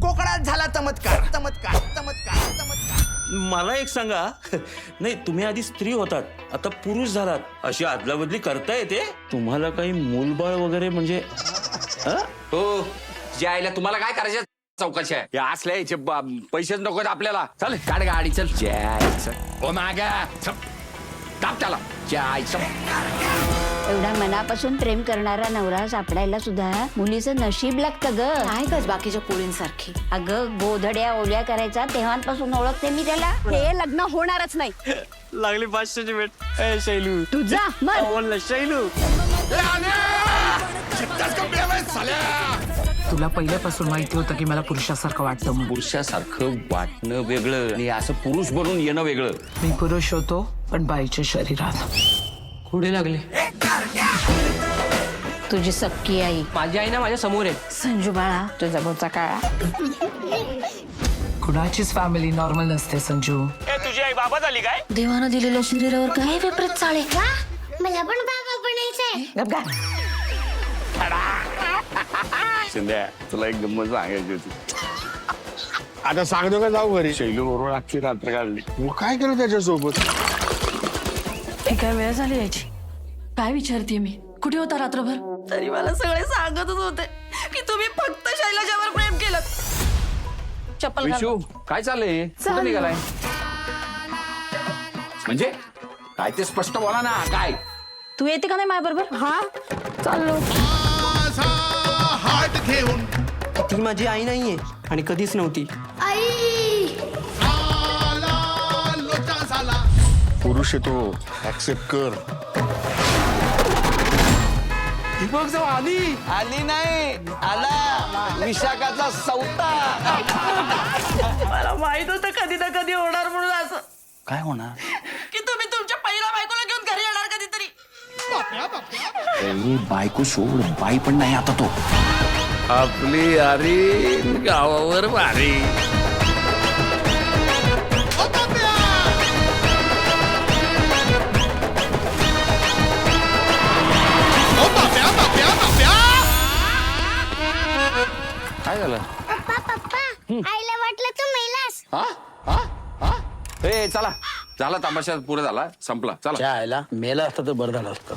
कोकणात झाला चमत्कार चमत्कार चमत्कार चमत्कार. मला एक सांगा, नाही तुम्ही आधी स्त्री होतात आता पुरुष झालात अशी अदलाबदली करता येते? तुम्हाला काही मूलबाळ वगैरे म्हणजे हो ज्या आईला तुम्हाला काय करायचं चौकशी आहे या असल्या याचे पैसेच नको आपल्याला. चल काढ गाडी चल. जय ओ मागा ताप त्याला जय. एवढा मनापासून प्रेम करणारा नवरा सापडायला सुद्धा मुलीचं नशीब लागतं ग. नाही गच बाकीच्या पोरींसारखी. अगं गोधड्या ओल्या करायचा तेव्हापासून ओळखते मी त्याला. हे लग्न होणारच नाही. लागली 500ची भेट. ए शैलू तुझा मर बोल ना शैलू. तुला पहिल्यापासून माहिती होतं की मला पुरुषासारखं वाटतं म्हणून. पुरुषासारखं वाटणं वेगळं आणि असं पुरुष बनून येणं वेगळं. मी पुरुष होतो पण बाईच्या शरीरात. पुढे लागले. तुझी सक्की आई माझी आई ना माझ्या समोर आहे. संजू बाळा तुझा बोचा काळा. कुणाचीच फॅमिली नॉर्मल नसते संजू. तुझी आई बाबा झाली काय? देवानं दिलेल्या शरीरावर काय विपरीत चाळे. मला पण बाबा बनायचंय. शिंद्या तुला एक गंमत सांगायची होती. आता सांगतो का जाऊ घरी? शैलू बरोबर अख्खी रात्र काढली. मग काय केलं त्याच्यासोबत? ही काय वेळ झाली याची. काय विचारते मी कुठे होता रात्रभर. तरी मला सगळे सांगतच होते की तुम्ही फक्त शैलजावर प्रेम केलं. चप्पल घाल. विशू काय चाललंय? कुठं निघालाय? म्हणजे काय ते स्पष्ट बोला ना. काय तू येते का नाही माझ्या बरोबर. हा चाललो. हात घेऊन ती माझी आई नाहीये आणि कधीच नव्हती. आई लोचा झाला. पुरुष आहे तो, ऍक्सेप्ट कर. दीपक जाऊ आली. आली नाही आला विशाखाचा सौता. मला माहित होतं कधी ना कधी होणार म्हणून असं. काय होणार? की तुम्ही तुमच्या पहिल्या बायकोला घेऊन घरी येणार कधीतरी. बायको सोड बाई पण नाही आता तो. आपली यारी गावावर भारी. काय झालं? पप्पा पप्पा आईला वाटलं तू मेलास. हा हा हा ए चला झाला तमाशा पुरा झाला संपला. चला मेला असता तर बरं झालं असतं.